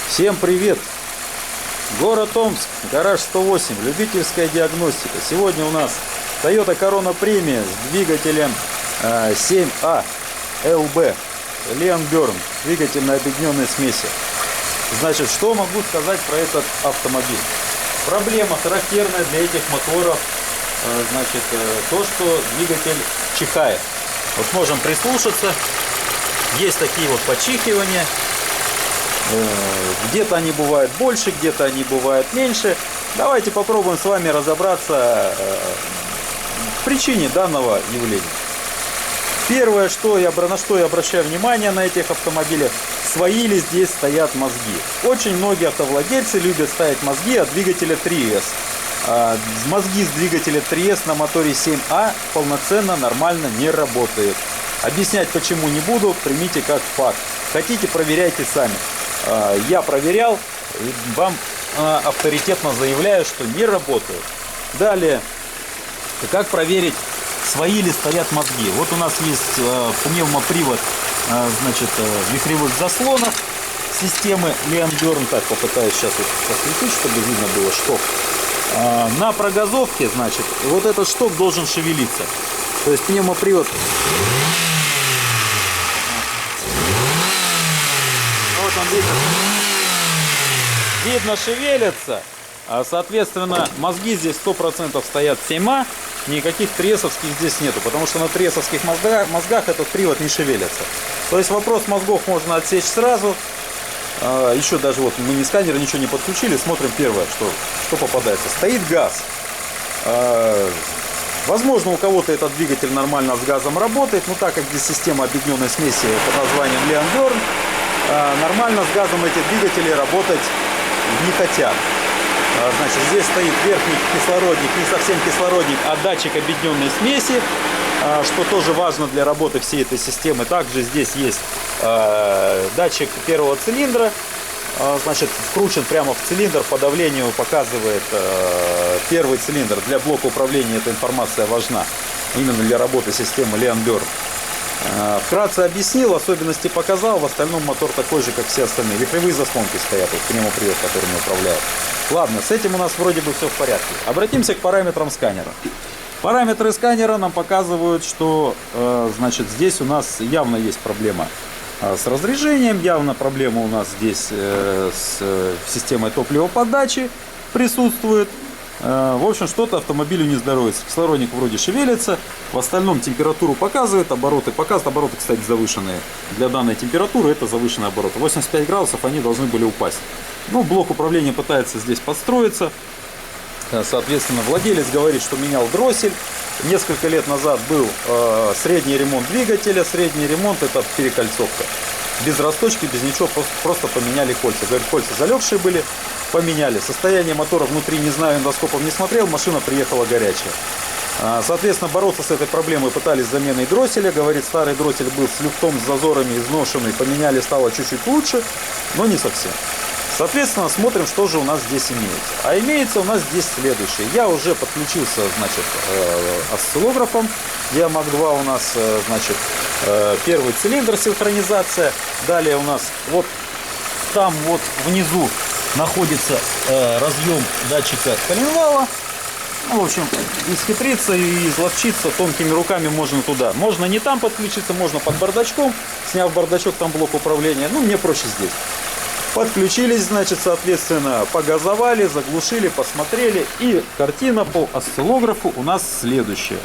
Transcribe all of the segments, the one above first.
Всем привет! Город Омск, гараж 108, любительская диагностика. Сегодня у нас Toyota Corona Premia с двигателем 7А LB Leon Burn, двигатель на объединенной смеси. Значит, что могу сказать про этот автомобиль? Проблема характерная для этих моторов, значит, то, что двигатель чихает. Вот можем прислушаться, есть такие вот почихивания. Где-то они бывают больше, где-то они бывают меньше. Давайте попробуем с вами разобраться в причине данного явления. Первое, на что я обращаю внимание на этих автомобилях, свои ли здесь стоят мозги. Очень многие автовладельцы любят ставить мозги от двигателя 3S. Мозги с двигателя 3S на моторе 7А полноценно, нормально не работают. Объяснять почему не буду, примите как факт. Хотите, проверяйте сами. Я проверял, вам авторитетно заявляю, что не работают. Далее, как проверить, свои ли стоят мозги. Вот у нас есть пневмопривод, значит, вихревых заслонов системы Leon Burn. Так, попытаюсь сейчас посветить, чтобы видно было шток. На прогазовке, значит, вот этот шток должен шевелиться. То есть пневмопривод... Вот он, видно, шевелится. Соответственно, мозги здесь 100% стоят 7А. Никаких тресовских здесь нету, потому что на тресовских мозгах этот привод не шевелится. То есть вопрос мозгов можно отсечь сразу. Еще даже вот мы ни сканера, ничего не подключили. Смотрим первое, что попадается. Стоит газ. Возможно, у кого-то этот двигатель нормально с газом работает, но так как здесь система объединенной смеси под названием Leon Burn, нормально с газом эти двигатели работать не хотят. Значит, здесь стоит верхний кислородник, не совсем кислородник, а датчик объединенной смеси, что тоже важно для работы всей этой системы. Также здесь есть датчик первого цилиндра, значит, вкручен прямо в цилиндр, по давлению показывает первый цилиндр. Для блока управления эта информация важна именно для работы системы Leon Burn. Вкратце объяснил, особенности показал, в остальном мотор такой же, как все остальные. Вихревые заслонки стоят, вот пневмопривод, которыми управляют. Ладно, с этим у нас вроде бы все в порядке. Обратимся к параметрам сканера. Параметры сканера нам показывают, что значит, здесь у нас явно есть проблема с разряжением, явно проблема у нас здесь с системой топливоподачи присутствует. В общем, что-то автомобилю не здоровится. Кислородник вроде шевелится, в остальном температуру показывает, обороты показывает. Обороты, кстати, завышенные. Для данной температуры это завышенные обороты. 85 градусов они должны были упасть. Ну, блок управления пытается здесь подстроиться. Соответственно, владелец говорит, что менял дроссель. Несколько лет назад был средний ремонт двигателя. Средний ремонт — это перекольцовка. Без расточки, без ничего, просто поменяли кольца. Говорит, кольца залегшие были, поменяли. Состояние мотора внутри не знаю, эндоскопом не смотрел, машина приехала горячая. Соответственно, бороться с этой проблемой пытались с заменой дросселя. Говорит, старый дроссель был с люфтом, с зазорами, изношенный. Поменяли, стало чуть-чуть лучше, но не совсем. Соответственно, смотрим, что же у нас здесь имеется. А имеется у нас здесь следующее. Я уже подключился, значит, осциллографом. Диамаг 2 у нас, значит, первый цилиндр, синхронизация. Далее у нас вот там вот внизу находится разъем датчика коленвала. Ну, в общем, исхитриться и изловчиться тонкими руками можно туда. Можно не там подключиться, можно под бардачком. Сняв бардачок, там блок управления. Ну, мне проще здесь. Подключились, значит, соответственно, погазовали, заглушили, посмотрели. И картина по осциллографу у нас следующая.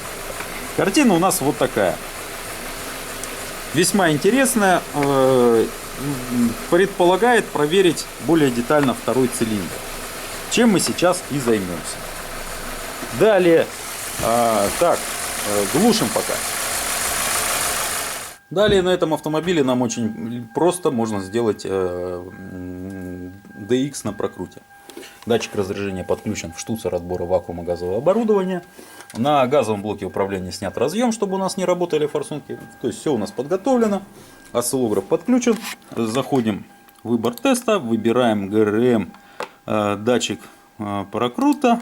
Картина у нас вот такая. Весьма интересная. Предполагает проверить более детально второй цилиндр. Чем мы сейчас и займемся. Далее, глушим пока. Далее на этом автомобиле нам очень просто можно сделать DX на прокруте. Датчик разряжения подключен в штуцер отбора вакуума газового оборудования. На газовом блоке управления снят разъем, чтобы у нас не работали форсунки. То есть все у нас подготовлено. Осциллограф подключен. Заходим в выбор теста. Выбираем ГРМ, датчик прокрута.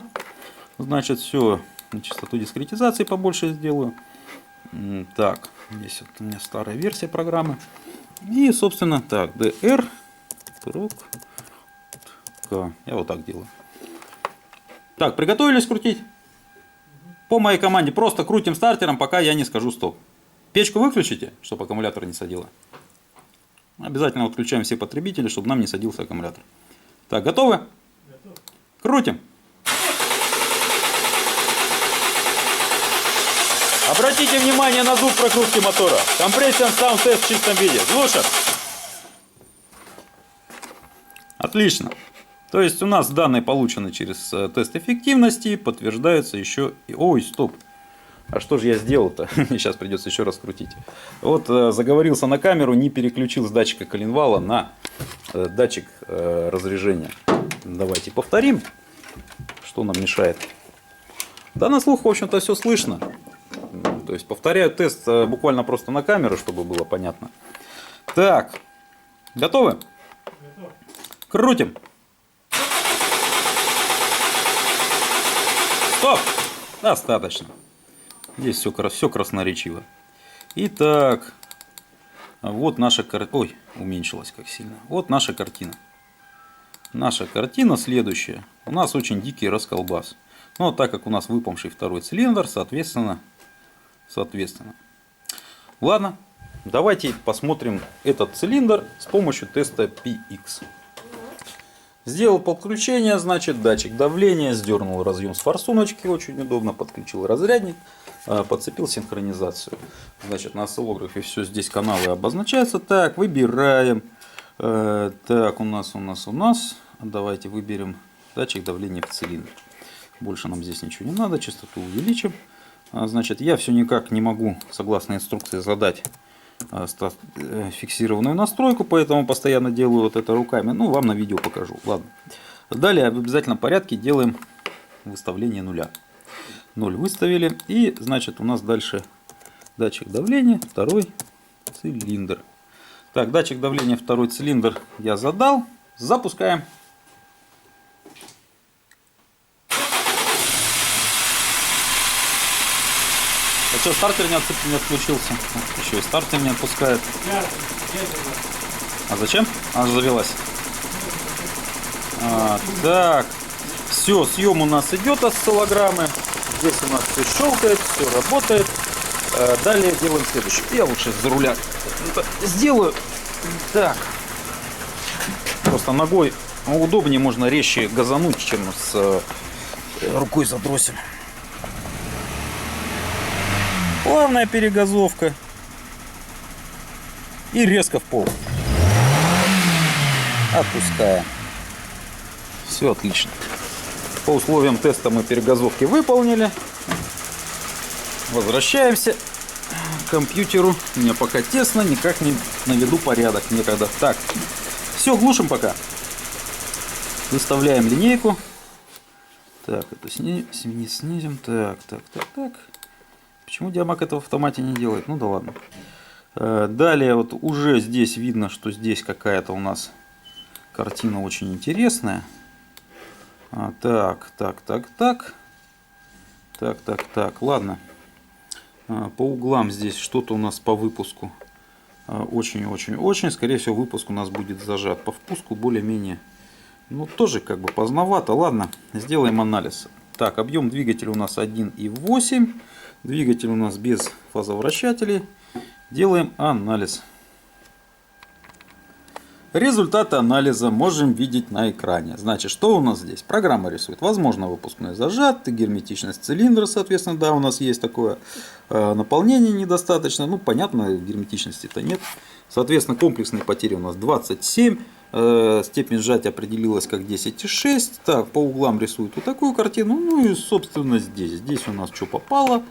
Значит, все на частоту дискретизации побольше сделаю. Так, здесь вот у меня старая версия программы. И, собственно, так, DR, прок, механического. Я вот так делаю. Так, приготовились крутить? По моей команде просто крутим стартером, пока я не скажу стоп. Печку выключите, чтобы аккумулятор не садило. Обязательно отключаем все потребители, чтобы нам не садился аккумулятор. Так, готовы? Готов. Крутим. Обратите внимание на звук прокрутки мотора. Компрессия Sound Test в чистом виде. Слушай. Отлично. То есть у нас данные получены через тест эффективности, подтверждаются еще... Ой, стоп. А что же я сделал-то? Сейчас придется еще раз крутить. Вот заговорился на камеру, не переключил с датчика коленвала на датчик разрежения. Давайте повторим, что нам мешает. Да, на слух, в общем-то, все слышно. То есть повторяю тест буквально просто на камеру, чтобы было понятно. Так, готовы? Готов. Крутим. Стоп! Достаточно. Здесь все красноречиво. Итак, вот наша картина. Ой, уменьшилась как сильно. Вот наша картина. Наша картина следующая. У нас очень дикий расколбас. Но так как у нас выпавший второй цилиндр, соответственно. Ладно, давайте посмотрим этот цилиндр с помощью теста PX. Сделал подключение, значит, датчик давления, сдернул разъем с форсуночки, очень удобно, подключил разрядник, подцепил синхронизацию. Значит, на осциллографе все здесь каналы обозначаются. Так, выбираем. Так, у нас. Давайте выберем датчик давления в цилиндр. Больше нам здесь ничего не надо, частоту увеличим. Значит, я все никак не могу, согласно инструкции, задать фиксированную настройку, поэтому постоянно делаю вот это руками. Ну, вам на видео покажу. Ладно. Далее в обязательном порядке делаем выставление нуля. 0 выставили. И, значит, у нас дальше датчик давления, второй цилиндр. Так, датчик давления, второй цилиндр я задал. Запускаем. А что, стартер не отключился? Еще и стартер не отпускает. А зачем? Она же завелась. Так, все, съем у нас идет осциллограммы. Здесь у нас все щелкает, все работает. Далее делаем следующее. Я лучше за руля сделаю. Так. Просто ногой удобнее, можно резче газануть, чем с рукой задросим. Плавная перегазовка. И резко в пол. Отпускаем. Все отлично. По условиям теста мы перегазовки выполнили. Возвращаемся к компьютеру. Мне пока тесно, никак не наведу порядок. Некогда. Так, все, глушим пока. Выставляем линейку. Так, это снизим. Так. Почему Диамаг это в автомате не делает? Ну да ладно. Далее вот уже здесь видно, что здесь какая-то у нас картина очень интересная. Так. Ладно. По углам здесь что-то у нас по выпуску. Очень. Скорее всего, выпуск у нас будет зажат. По впуску более-менее. Ну, тоже как бы поздновато. Ладно, сделаем анализ. Так, объем двигателя у нас 1,8. Двигатель у нас без фазовращателей. Делаем анализ. Результаты анализа можем видеть на экране. Значит, что у нас здесь? Программа рисует. Возможно, выпускной зажат, герметичность цилиндра, соответственно, да, у нас есть такое. Наполнение недостаточно. Ну, понятно, герметичности-то нет. Соответственно, комплексные потери у нас 27. Степень сжатия определилась как 10,6. Так, по углам рисует вот такую картину. Ну и, собственно, здесь. Здесь у нас что попало.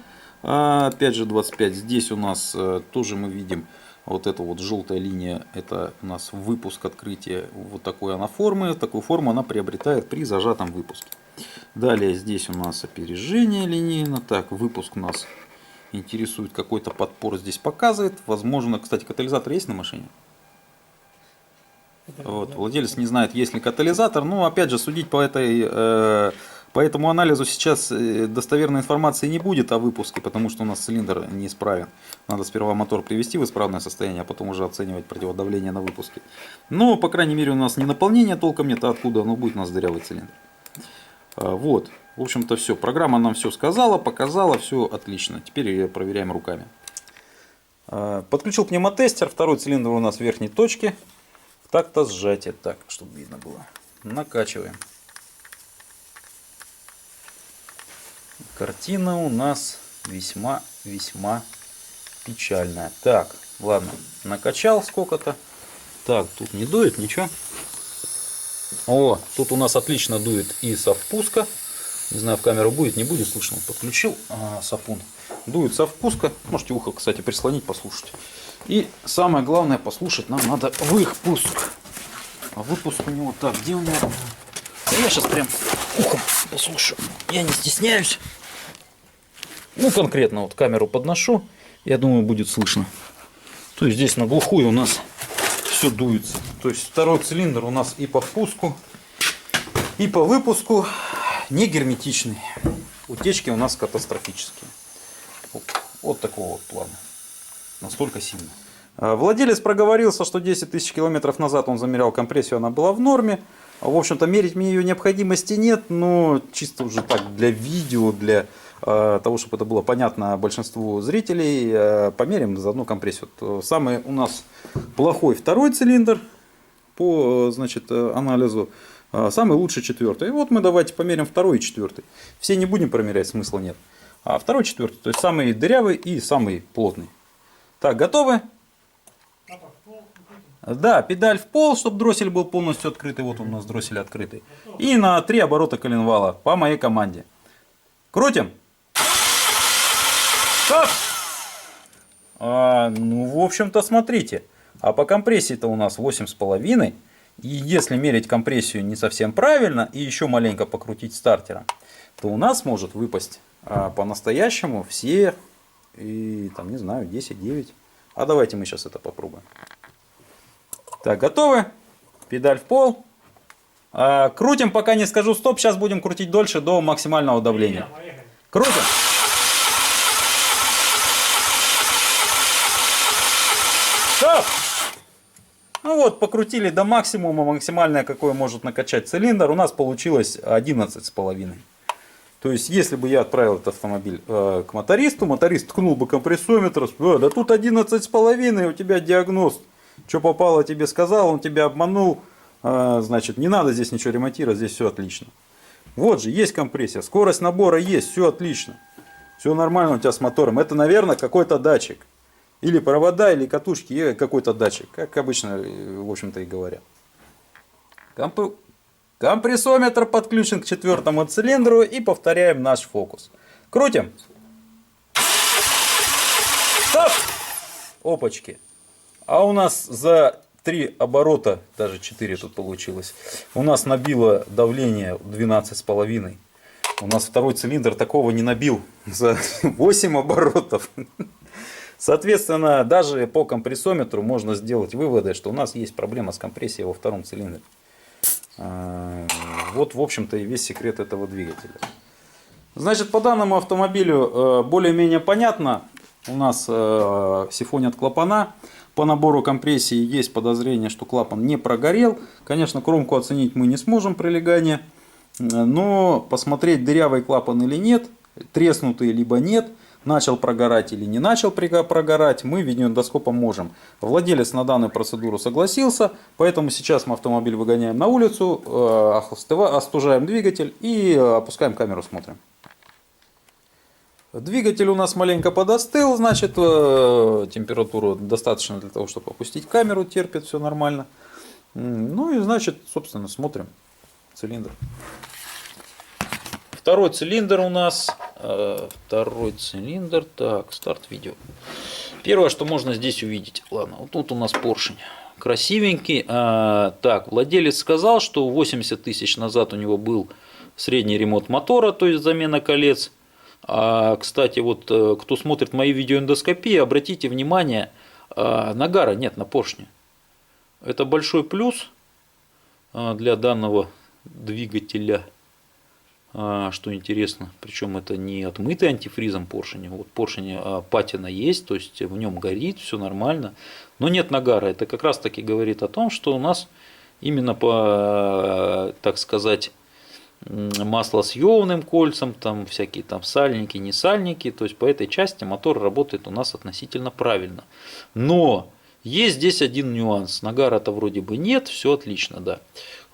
Опять же 25. Здесь у нас тоже мы видим вот эта вот желтая линия. Это у нас выпуск открытия вот такой анаформы. Такую форму она приобретает при зажатом выпуске. Далее здесь у нас опережение линейно. Так, выпуск у нас интересует, какой-то подпор здесь показывает. Возможно, кстати, катализатор есть на машине? Вот, владелец не знает, есть ли катализатор. Ну, опять же, судить по По этому анализу сейчас достоверной информации не будет о выпуске, потому что у нас цилиндр неисправен. Надо сперва мотор привести в исправное состояние, а потом уже оценивать противодавление на выпуске. Но, по крайней мере, у нас не наполнения толком нет, а откуда оно будет, у нас дырявый цилиндр. Вот, в общем-то все. Программа нам все сказала, показала, все отлично. Теперь проверяем руками. Подключил пневмотестер, второй цилиндр у нас в верхней точке. В такта сжатия, так, чтобы видно было. Накачиваем. Картина у нас весьма печальная. Так, ладно, накачал сколько-то. Так, тут не дует ничего. О, тут у нас отлично дует и со впуска. Не знаю, в камеру будет, не будет слышно. Подключил сапун. Дует со впуска. Можете ухо, кстати, прислонить, послушать. И самое главное, послушать нам надо выпуск. А выпуск у него так, где у него? Я сейчас прям ухом послушаю. Я не стесняюсь. Ну, конкретно вот камеру подношу. Я думаю, будет слышно. То есть здесь на глухую у нас все дуется. То есть второй цилиндр у нас и по впуску, и по выпуску не герметичный. Утечки у нас катастрофические. Вот такого вот плана. Настолько сильно. Владелец проговорился, что 10 тысяч километров назад он замерял компрессию, она была в норме. В общем-то, мерить мне ее необходимости нет, но чисто уже так для видео, для того, чтобы это было понятно большинству зрителей, померим заодно компрессию. Самый у нас плохой второй цилиндр по, значит, анализу, самый лучший четвертый. И вот мы давайте померим второй и четвертый. Все не будем промерять, смысла нет. А второй, четвертый, то есть самый дырявый и самый плотный. Так, готовы? Да, педаль в пол, чтобы дроссель был полностью открытый. Вот он у нас дроссель открытый. И на 3 оборота коленвала по моей команде. Крутим. Стоп! Ну, в общем-то, смотрите. А по компрессии-то у нас 8,5. И если мерить компрессию не совсем правильно и еще маленько покрутить стартером, то у нас может выпасть по-настоящему все, и там, не знаю, 10-9. А давайте мы сейчас это попробуем. Так, готовы? Педаль в пол. Крутим, пока не скажу стоп. Сейчас будем крутить дольше до максимального давления. Крутим. Стоп! Ну вот, покрутили до максимума, максимальное, какое может накачать цилиндр. У нас получилось 11,5. То есть, если бы я отправил этот автомобиль к мотористу, моторист ткнул бы компрессометр, да тут 11,5, у тебя диагноз. Что попало, тебе сказал, он тебя обманул. Значит, не надо здесь ничего ремонтировать, здесь все отлично. Вот же, есть компрессия, скорость набора есть, все отлично. Все нормально у тебя с мотором. Это, наверное, какой-то датчик. Или провода, или катушки, какой-то датчик. Как обычно, в общем-то, и говорят. Компрессометр подключен к 4-му цилиндру и повторяем наш фокус. Крутим. Стоп! Опачки. А у нас за 3 оборота, даже 4 тут получилось, у нас набило давление 12,5. У нас второй цилиндр такого не набил за 8 оборотов. Соответственно, даже по компрессометру можно сделать выводы, что у нас есть проблема с компрессией во втором цилиндре. Вот, в общем-то, и весь секрет этого двигателя. Значит, по данному автомобилю более-менее понятно. У нас сифонят клапана. По набору компрессии есть подозрение, что клапан не прогорел. Конечно, кромку оценить мы не сможем прилегания. Но посмотреть, дырявый клапан или нет, треснутый либо нет, начал прогорать или не начал прогорать, мы видеоэндоскопом можем. Владелец на данную процедуру согласился, поэтому сейчас мы автомобиль выгоняем на улицу, остужаем двигатель и опускаем камеру, смотрим. Двигатель у нас маленько подостыл, значит, температуру достаточно для того, чтобы опустить камеру, терпит, все нормально. Ну и, значит, собственно, смотрим цилиндр. Второй цилиндр у нас. Второй цилиндр. Так, старт видео. Первое, что можно здесь увидеть. Ладно, вот тут у нас поршень. Красивенький. Так, владелец сказал, что 80 тысяч назад у него был средний ремонт мотора, то есть замена колец. Кстати, вот кто смотрит мои видеоэндоскопии, обратите внимание, нагара нет на поршне. Это большой плюс для данного двигателя. что интересно. Причем это не отмытый антифризом поршень. Вот поршень патина есть, то есть в нем горит, все нормально. Но нет нагара. Это как раз таки говорит о том, что у нас именно по, так сказать, маслосъемным кольцам, там всякие там сальники, не сальники, то есть по этой части мотор работает у нас относительно правильно. Но есть здесь один нюанс. Нагара-то вроде бы нет, все отлично, да.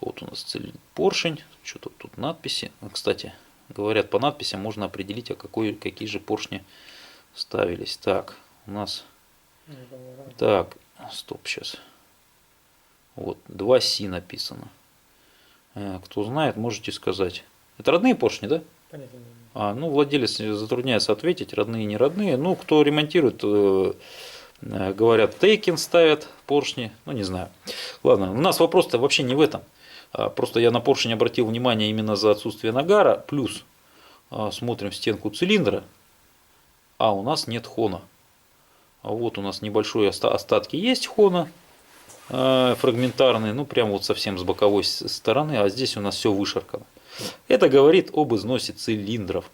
Вот у нас поршень, что-то тут надписи. Кстати, говорят, по надписям можно определить, какие же поршни ставились. Так, у нас... Так, стоп, сейчас. Вот, 2Си написано. Кто знает, можете сказать. Это родные поршни, да? Понятия не имею. Ну, владелец затрудняется ответить, родные, не родные. Ну, кто ремонтирует, говорят, Тейкин ставят поршни. Ну, не знаю. Ладно, у нас вопрос-то вообще не в этом. Просто я на поршень обратил внимание именно за отсутствие нагара. Плюс смотрим стенку цилиндра, а у нас нет хона. А вот у нас небольшие остатки есть хона. Фрагментарные, ну прям вот совсем с боковой стороны, а здесь у нас все вышаркано. Это говорит об износе цилиндров.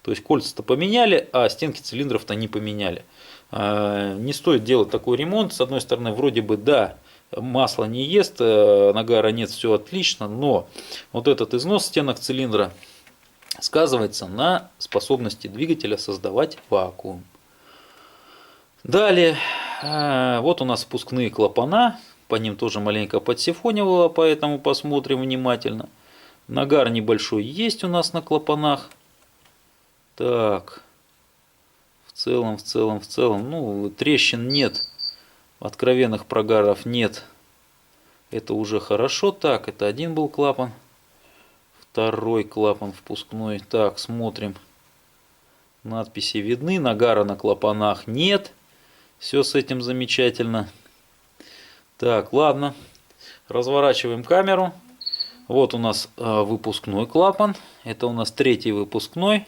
То есть кольца-то поменяли, а стенки цилиндров-то не поменяли. Не стоит делать такой ремонт. С одной стороны, вроде бы да, масло не ест, нагара нет, все отлично, но вот этот износ стенок цилиндра сказывается на способности двигателя создавать вакуум. Далее, вот у нас впускные клапана. По ним тоже маленько подсифонивало, поэтому посмотрим внимательно. Нагар небольшой есть у нас на клапанах. Так, в целом, ну, трещин нет, откровенных прогаров нет. Это уже хорошо. Так, это один был клапан. Второй клапан впускной. Так, смотрим. Надписи видны, нагара на клапанах нет. Все с этим замечательно. Так, ладно, разворачиваем камеру. Вот у нас выпускной клапан. Это у нас третий выпускной.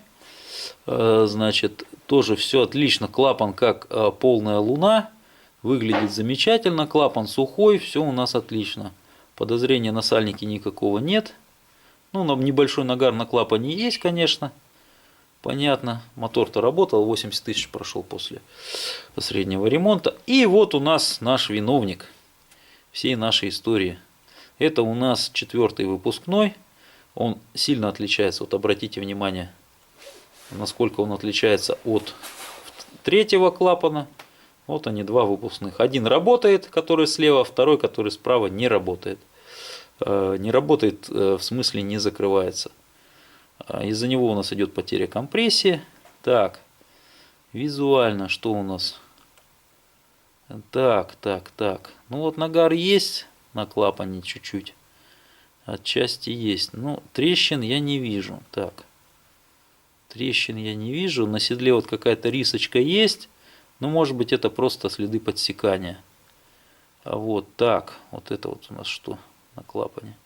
Значит, тоже все отлично. Клапан как полная луна. Выглядит замечательно. Клапан сухой, все у нас отлично. Подозрения на сальнике никакого нет. Ну, небольшой нагар на клапане есть, конечно. Понятно, мотор-то работал, 80 тысяч прошел после среднего ремонта. И вот у нас наш виновник всей нашей истории. Это у нас 4-й выпускной. Он сильно отличается, вот обратите внимание, насколько он отличается от 3-го клапана. Вот они, 2 выпускных. Один работает, который слева, второй, который справа, не работает. Не работает, в смысле не закрывается. Из-за него у нас идет потеря компрессии. Так, визуально что у нас? Так. Ну вот нагар есть на клапане чуть-чуть. Отчасти есть. Ну, трещин я не вижу. Так, трещин я не вижу. На седле вот какая-то рисочка есть. Но может быть это просто следы подсекания. А вот так. Вот это вот у нас что на клапане?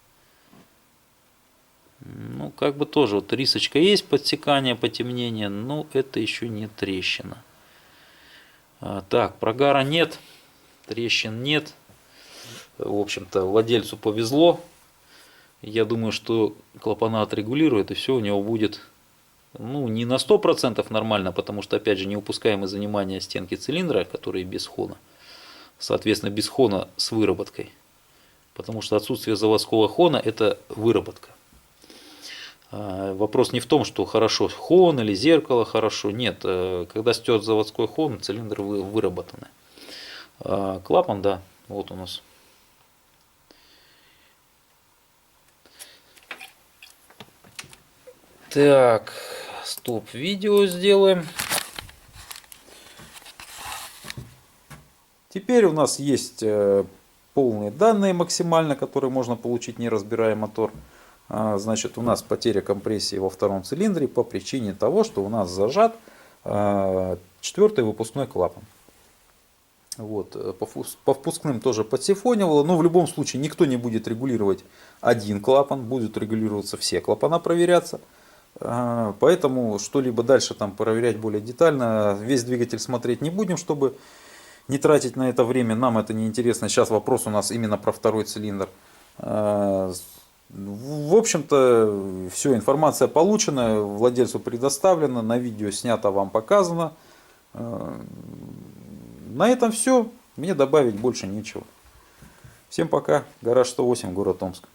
Ну, как бы тоже вот рисочка есть, подсекание, потемнение, но это еще не трещина. Так, прогара нет, трещин нет. В общем-то, владельцу повезло. Я думаю, что клапана отрегулирует, и все у него будет, ну, не на 100% нормально, потому что, опять же, не упускаем из внимания стенки цилиндра, которые без хона. Соответственно, без хона с выработкой. Потому что отсутствие заводского хона – это выработка. Вопрос не в том, что хорошо хон или зеркало хорошо. Нет, когда стерт заводской хон, цилиндры выработаны. Клапан, да, вот у нас. Так, стоп, видео сделаем. Теперь у нас есть полные данные максимально, которые можно получить, не разбирая мотор. Значит, у нас потеря компрессии во втором цилиндре по причине того, что у нас зажат 4-й выпускной клапан. Вот, по впускным тоже подсифонивало, но в любом случае никто не будет регулировать один клапан, будут регулироваться все клапана, проверяться. Поэтому что-либо дальше там проверять более детально, весь двигатель смотреть не будем, чтобы не тратить на это время, нам это не интересно. Сейчас вопрос у нас именно про второй цилиндр. В общем-то, все, информация получена, владельцу предоставлена, на видео снято, вам показано. На этом все. Мне добавить больше нечего. Всем пока. Гараж 108, город Омск.